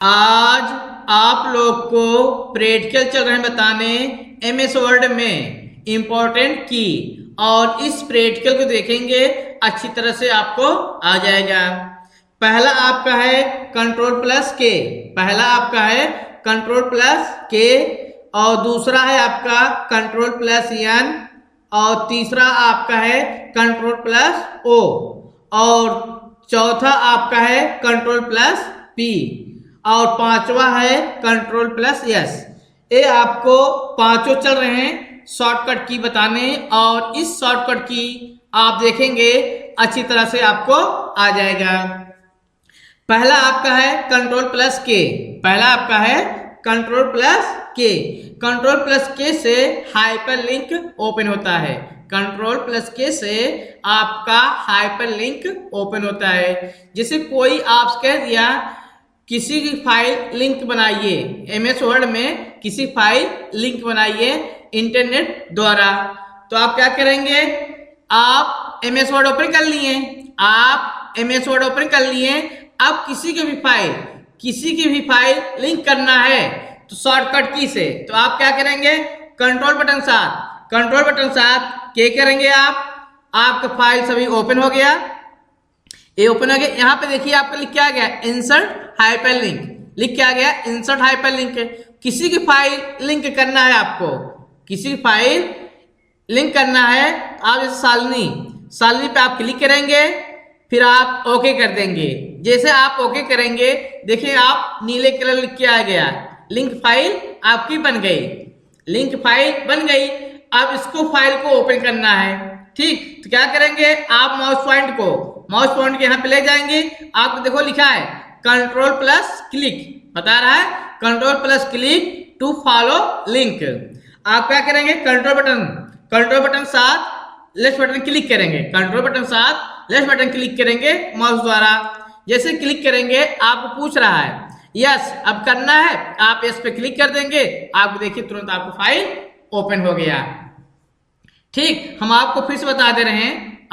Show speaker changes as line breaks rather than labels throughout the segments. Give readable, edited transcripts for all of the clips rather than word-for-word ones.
आज आप लोग को प्रैक्टिकल चल रहे हैं बताने एमएस वर्ड में इंपॉर्टेंट की, और इस प्रैक्टिकल को देखेंगे अच्छी तरह से आपको आ जाएगा। पहला आपका है कंट्रोल प्लस के, पहला आपका है कंट्रोल प्लस के, और दूसरा है आपका कंट्रोल प्लस एन, और तीसरा आपका है कंट्रोल प्लस ओ, और चौथा आपका है कंट्रोल प्लस पी, और पांचवा है कंट्रोल प्लस एस। ये आपको पांचों चल रहे हैं शॉर्टकट की बताने, और इस शॉर्टकट की आप देखेंगे अच्छी तरह से आपको आ जाएगा। पहला आपका है कंट्रोल प्लस के, पहला आपका है कंट्रोल प्लस के। कंट्रोल प्लस के से हाइपरलिंक ओपन होता है, कंट्रोल प्लस के से आपका हाइपरलिंक ओपन होता है। जैसे कोई आपसे कह दिया किसी की फाइल लिंक बनाइए, एमएस वर्ड में किसी फाइल लिंक बनाइए इंटरनेट द्वारा, तो आप क्या करेंगे, आप एमएस वर्ड ओपन कर लिए, आप एमएस वर्ड ओपन कर लिए। अब किसी की भी फाइल लिंक करना है तो शॉर्टकट की से, तो आप क्या करेंगे, कंट्रोल बटन साथ क्या करेंगे, आपका फाइल सभी ओपन हो गया, ये ओपन हो गया। यहाँ पे देखिए आपका लिख के आ गया इंसर्ट हाइपरलिंक, लिख के आ गया इंसर्ट हाइपरलिंक। किसी की फाइल लिंक करना है, आपको किसी की फाइल लिंक करना है। आप जैसे सालनी पे आप क्लिक करेंगे, फिर आप ओके कर देंगे। जैसे आप ओके करेंगे, देखिए आप नीले कलर लिख के आ गया, लिंक फाइल आपकी बन गई, लिंक फाइल बन गई। अब इसको फाइल को ओपन करना है, ठीक, तो क्या करेंगे, आप माउस पॉइंट के यहाँ पे ले जाएंगे। आपको देखो लिखा है कंट्रोल प्लस क्लिक, बता रहा है control plus click to follow link. आप क्या करेंगे, कंट्रोल बटन साथ लेफ्ट बटन क्लिक करेंगे, कंट्रोल बटन साथ लेफ्ट बटन क्लिक करेंगे माउस द्वारा। जैसे क्लिक करेंगे आपको पूछ रहा है यस अब करना है, आप यस पे क्लिक कर देंगे। आप देखिए तुरंत आपको फाइल ओपन हो गया। ठीक, हम आपको फिर से बता दे रहे हैं,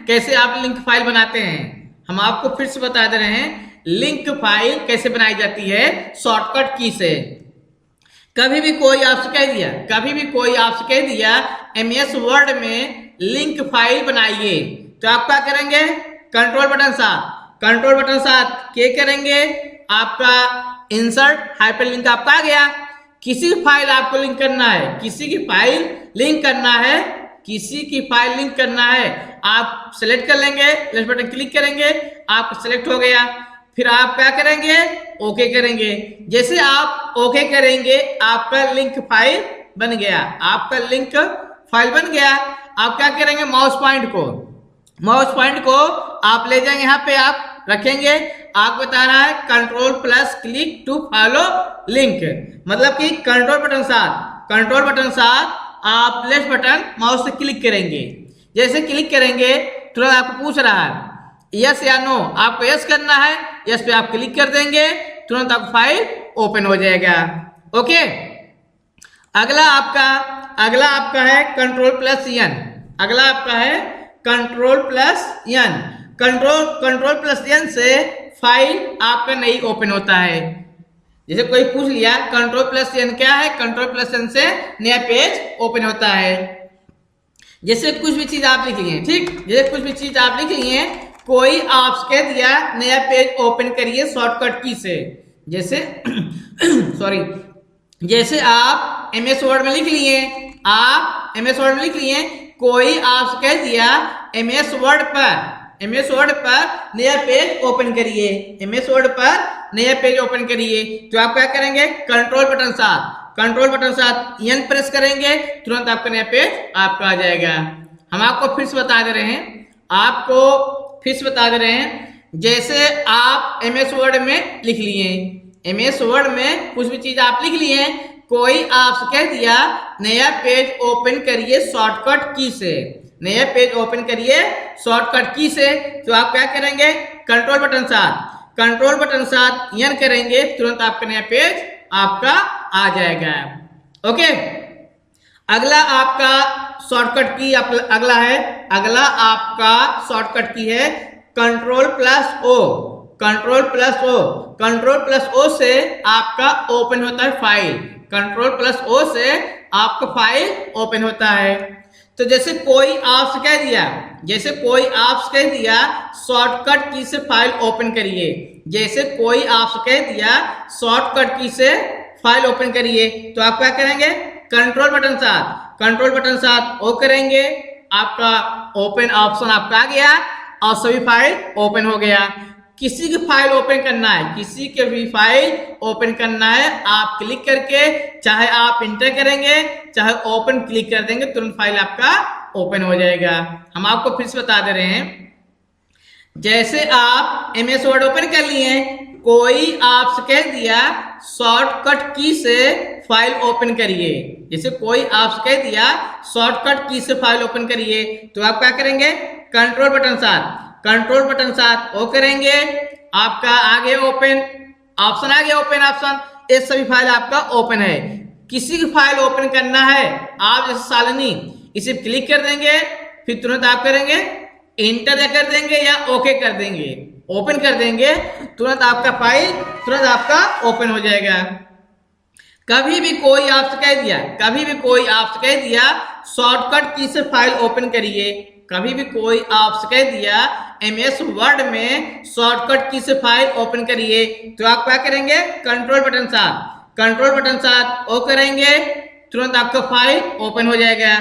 कैसे आप लिंक फाइल बनाते हैं। हम आपको फिर से बता दे रहे हैं लिंक फाइल कैसे बनाई जाती है शॉर्टकट की से। कभी भी कोई आपसे कह दिया एमएस वर्ड में लिंक फाइल बनाइए, तो आप क्या करेंगे, कंट्रोल बटन साथ क्या करेंगे, आपका इंसर्ट हाइपरलिंक आपका आ गया। किसी फाइल आपको लिंक करना है, किसी की फाइल लिंक करना है, आप सेलेक्ट कर लेंगे, लेफ्ट बटन क्लिक करेंगे, आप सेलेक्ट हो गया। फिर आप क्या करेंगे, ओके करेंगे। जैसे आप ओके करेंगे आपका लिंक फाइल बन गया, आप क्या करेंगे, माउस पॉइंट को आप ले जाएंगे, यहाँ पे आप रखेंगे। आप बता रहा है control plus click to follow link, मतलब कि कंट्रोल बटन साथ आप लेफ्ट बटन माउस से क्लिक करेंगे। जैसे क्लिक करेंगे तुरंत आपको पूछ रहा है यस या नो, आपको यस करना है, यस पे आप क्लिक कर देंगे, तुरंत आपको फाइल ओपन हो जाएगा। ओके, अगला आपका है control plus N, control plus N से फाइल आपका नहीं ओपन होता है। जैसे कोई पूछ लिया कंट्रोल प्लस एन क्या है, कंट्रोल प्लस एन से नया पेज ओपन होता है। जैसे कुछ भी चीज आप लिख लिए, ठीक, कोई आपसे कह दिया नया पेज ओपन करिए शॉर्टकट की से। जैसे जैसे आप एमएस वर्ड में लिख लिए, कोई आपसे कह दिया एमएस वर्ड पर नया पेज ओपन करिए, तो आप क्या करेंगे, कंट्रोल बटन साथ एन प्रेस करेंगे, तुरंत आपका नया पेज आपका आ जाएगा। हम आपको फिर से बता दे रहे हैं, जैसे आप एमएस वर्ड में लिख लिए, एमएस वर्ड में कुछ भी चीज आप लिख लिए, कोई आपसे कह दिया नया पेज ओपन करिए शॉर्टकट की से, तो आप क्या करेंगे, कंट्रोल बटन साथ एन करेंगे, तुरंत आपका नया पेज आपका आ जाएगा। ओके, अगला आपका शॉर्टकट की है control plus O, control plus O, control plus O से आपका ओपन होता है फाइल, कंट्रोल प्लस ओ से आपका फाइल ओपन होता है। तो जैसे कोई आपसे कह दिया, जैसे कोई आपसे कह दिया शॉर्टकट की से फाइल ओपन करिए, जैसे कोई आपसे कह दिया शॉर्टकट की से फाइल ओपन करिए, तो आप क्या करेंगे, कंट्रोल बटन साथ, कंट्रोल बटन साथ ओ करेंगे, आपका ओपन ऑप्शन आपका आ गया और सभी फाइल ओपन हो गया। किसी की फाइल ओपन करना है, किसी के भी फाइल ओपन करना है, आप क्लिक करके चाहे आप इंटर करेंगे चाहे ओपन क्लिक कर देंगे, तुरंत फाइल आपका ओपन हो जाएगा। हम आपको फिर से बता दे रहे हैं, जैसे आप MS वर्ड ओपन कर लिए, कोई आपसे कह दिया शॉर्टकट की से फाइल ओपन करिए, जैसे कोई आपसे कह दिया शॉर्टकट की से फाइल ओपन करिए, तो आप क्या करेंगे, कंट्रोल बटन साथ, कंट्रोल बटन साथ ओ करेंगे, आपका आगे ओपन ऑप्शन आ गया, ओपन ऑप्शन, ये सभी फाइल आपका ओपन है। किसी की फाइल ओपन करना है, आप जैसे शालिनी इसे क्लिक कर देंगे, फिर तुरंत आप करेंगे इंटर कर देंगे या ओके कर देंगे, ओपन कर देंगे, तुरंत आपका फाइल तुरंत आपका ओपन हो जाएगा। कभी भी कोई आपसे कह दिया, कभी भी कोई आपसे कह दिया शॉर्टकट की से फाइल ओपन करिए, कभी भी कोई आपसे कह दिया MS वर्ड में शॉर्टकट की से फाइल ओपन करिए, तो आप क्या करेंगे, कंट्रोल बटन साथ, कंट्रोल बटन साथ ओ करेंगे, तुरंत आपका फाइल ओपन हो जाएगा।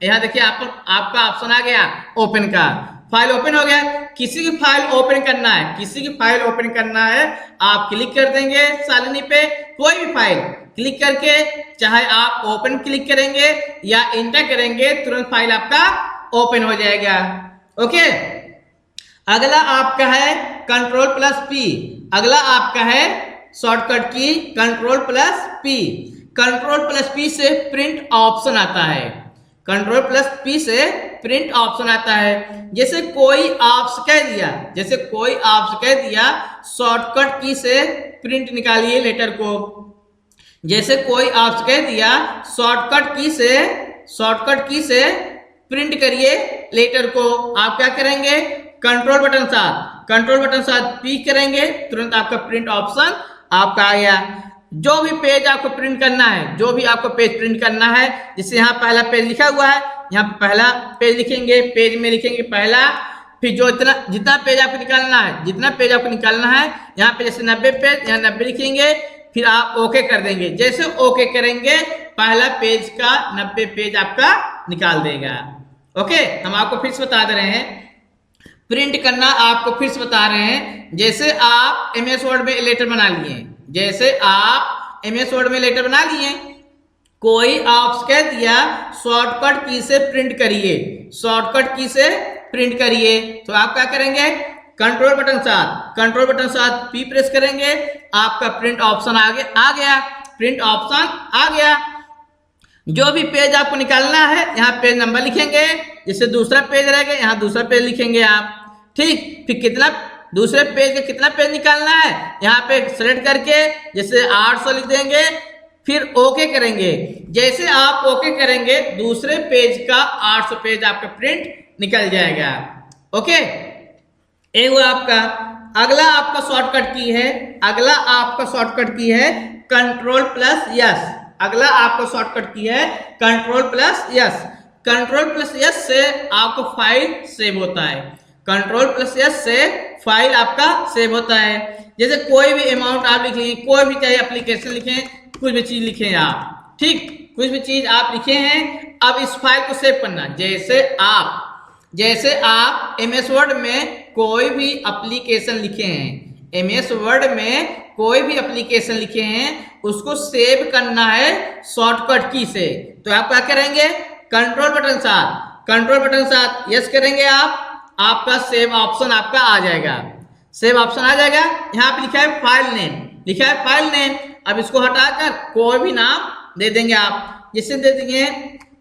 यहाँ देखिए आपका ऑप्शन आ गया ओपन का, फाइल ओपन हो गया। किसी की फाइल ओपन करना है, किसी की फाइल ओपन करना है, आप क्लिक कर देंगे शालिनी पे, कोई भी फाइल क्लिक करके चाहे आप ओपन क्लिक करेंगे या इंटर करेंगे, तुरंत फाइल आपका ओपन हो जाएगा। ओके, अगला आपका है कंट्रोल प्लस पी, अगला आपका है शॉर्टकट की control plus P. Control plus P से प्रिंट ऑप्शन आता है, कंट्रोल प्लस पी से प्रिंट ऑप्शन आता है। जैसे कोई आपसे कह दिया, जैसे कोई आपसे कह दिया शॉर्टकट की से प्रिंट निकालिए लेटर को, जैसे कोई आपसे कह दिया शॉर्टकट की से प्रिंट करिए लेटर को, आप क्या करेंगे, कंट्रोल बटन साथ, कंट्रोल बटन साथ पी करेंगे, तुरंत आपका प्रिंट ऑप्शन आपका आ गया। जो भी पेज आपको प्रिंट करना है, जो भी आपको पेज प्रिंट करना है, जैसे यहाँ पहला पेज लिखा हुआ है, यहाँ पे पहला पेज लिखेंगे, पेज में लिखेंगे पहला, फिर जो जितना पेज आपको निकालना है, जितना पेज आपको निकालना है, यहाँ पे जैसे 90 पेज, यहाँ 90 लिखेंगे, फिर आप ओके कर देंगे। जैसे ओके करेंगे पहला पेज का 90 पेज आपका निकाल देगा। ओके, हम आपको फिर से बता दे रहे हैं, प्रिंट करना आपको फिर से बता रहे हैं। जैसे आप MS वर्ड में लेटर बना लिए, जैसे आप MS वर्ड में लेटर बना लिए, कोई आपसे कह दिया शॉर्टकट की से प्रिंट करिए, शॉर्टकट की से प्रिंट करिए, तो आप क्या करेंगे, कंट्रोल बटन साथ, कंट्रोल बटन साथ पी प्रेस करेंगे, आपका प्रिंट ऑप्शन आ गया, प्रिंट ऑप्शन आ गया। जो भी पेज आपको निकालना है, यहाँ पेज नंबर लिखेंगे, जैसे दूसरा पेज रहेगा यहाँ दूसरा पेज लिखेंगे आप, ठीक। फिर कितना दूसरे पेज का कितना पेज निकालना है, यहाँ पे सेलेक्ट करके जैसे 800 लिख देंगे, फिर ओके करेंगे। जैसे आप ओके करेंगे दूसरे पेज का 800 पेज आपका प्रिंट निकल जाएगा। ओके, ये हुआ आपका। अगला आपका शॉर्टकट की है, अगला आपका शॉर्टकट की है कंट्रोल प्लस यस, अगला आपका शॉर्टकट की है control plus yes. Control plus yes से आपको फाइल सेव होता है, कंट्रोल प्लस यस से फाइल आपका सेव होता है। जैसे कोई भी अमाउंट आप लिख लेंगे, कोई भी चाहे एप्लीकेशन लिखें, कुछ भी चीज लिखें आप, ठीक, कुछ भी चीज आप लिखे हैं, अब इस फाइल को सेव करना। जैसे आप MS वर्ड में कोई भी एप्लीकेशन लिखे हैं, MS वर्ड में कोई भी एप्लीकेशन लिखे हैं, उसको सेव करना है शॉर्टकट की से, तो आप क्या करेंगे, कंट्रोल बटन साथ यस करेंगे आप, आपका सेव ऑप्शन आपका आ जाएगा, सेव ऑप्शन आ जाएगा। यहाँ पे लिखा है फाइल नेम, लिखा है फाइल नेम, अब इसको हटाकर कोई भी नाम दे देंगे आप, जैसे दे देंगे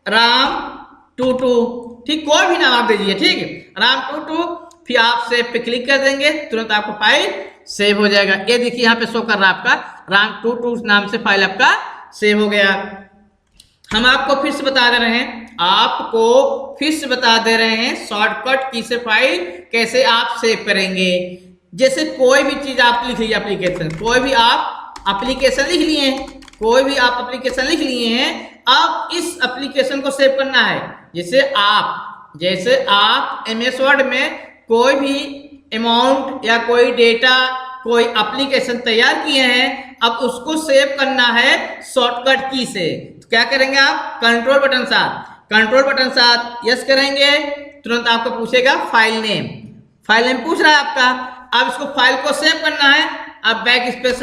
राम22, ठीक, कोई भी नाम आप दे दीजिए, ठीक, राम22, फिर आप सेव पे क्लिक कर देंगे, तुरंत आपको फाइल सेव हो जाएगा। ये देखिए यहाँ पे शो कर रहा है आपका राम22 नाम से फाइल आपका सेव हो गया। हम आपको फिर से बता दे रहे हैं, आपको फिर से बता दे रहे हैं शॉर्टकट की से फाइल कैसे आप सेव करेंगे। जैसे कोई भी चीज आप लिख लीजिए, एप्लीकेशन, कोई भी आप एप्लीकेशन लिख लिए हैं, कोई भी आप एप्लीकेशन लिख लिए हैं, अब इस एप्लीकेशन को सेव करना है। जैसे आप एमएस वर्ड में कोई भी अमाउंट या कोई डेटा, कोई एप्लीकेशन तैयार किए हैं, अब उसको सेव करना है शॉर्टकट की से। तो क्या करेंगे आप, कंट्रोल बटन साथ यस करेंगे, तुरंत आपको पूछेगा फाइल नेम पूछ रहा है आपका। अब इसको फाइल को सेव करना है। अब बैक स्पेस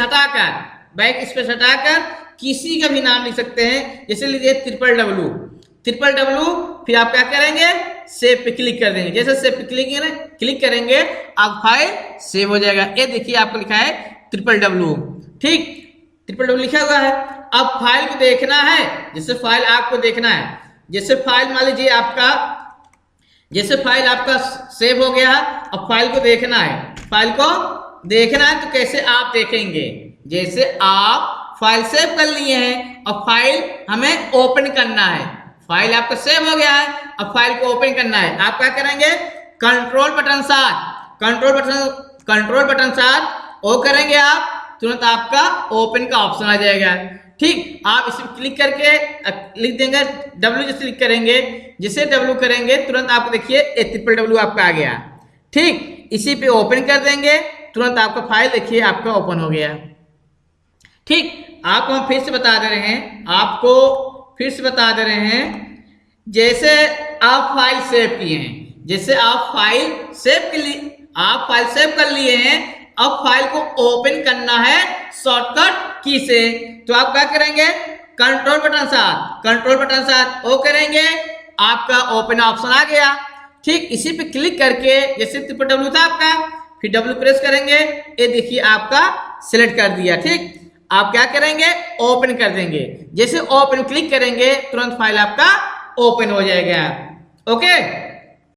हटाकर किसी का भी नाम लिख सकते हैं, जैसे लीजिए www, फिर आप क्या करेंगे, सेव पे क्लिक कर देंगे। जैसे सेव पे क्लिक करेंगे अब फाइल सेव हो जाएगा। ये देखिए आपको लिखा है www, ठीक, www लिखा हुआ है। अब फाइल को देखना है, जैसे फाइल आपको देखना है, जैसे फाइल मान लीजिए फाइल आपका सेव हो गया, अब फाइल को देखना है। तो कैसे आप देखेंगे, जैसे आप फाइल सेव कर लिए हैं, अब फाइल हमें ओपन करना है। फाइल आपका सेव हो गया है, अब फाइल को ओपन करना है। आप क्या करेंगे, कंट्रोल बटन साथ ओ करेंगे आप, तुरंत आपका ओपन का ऑप्शन आ जाएगा, ठीक। आप इस पर क्लिक करके लिख देंगे W, जैसे क्लिक करेंगे, जिसे W करेंगे तुरंत आपको देखिए www आपका आ गया, ठीक। इसी पे ओपन कर देंगे, तुरंत आपका फाइल देखिए आपका ओपन हो गया, ठीक। आपको हम फिर से बता दे रहे हैं, जैसे आप फाइल सेव किए हैं, जैसे आप फाइल सेव कर लिए हैं, अब फाइल को ओपन करना है शॉर्टकट की से। तो आप क्या करेंगे, कंट्रोल बटन साथ ओ करेंगे, आपका ओपन ऑप्शन आ गया, ठीक। इसी पे क्लिक करके, जैसे www था आपका, फिर W प्रेस करेंगे, ये देखिए आपका सिलेक्ट कर दिया, ठीक। आप क्या करेंगे, ओपन कर देंगे। जैसे ओपन क्लिक करेंगे, तुरंत फाइल आपका ओपन हो जाएगा, ओके।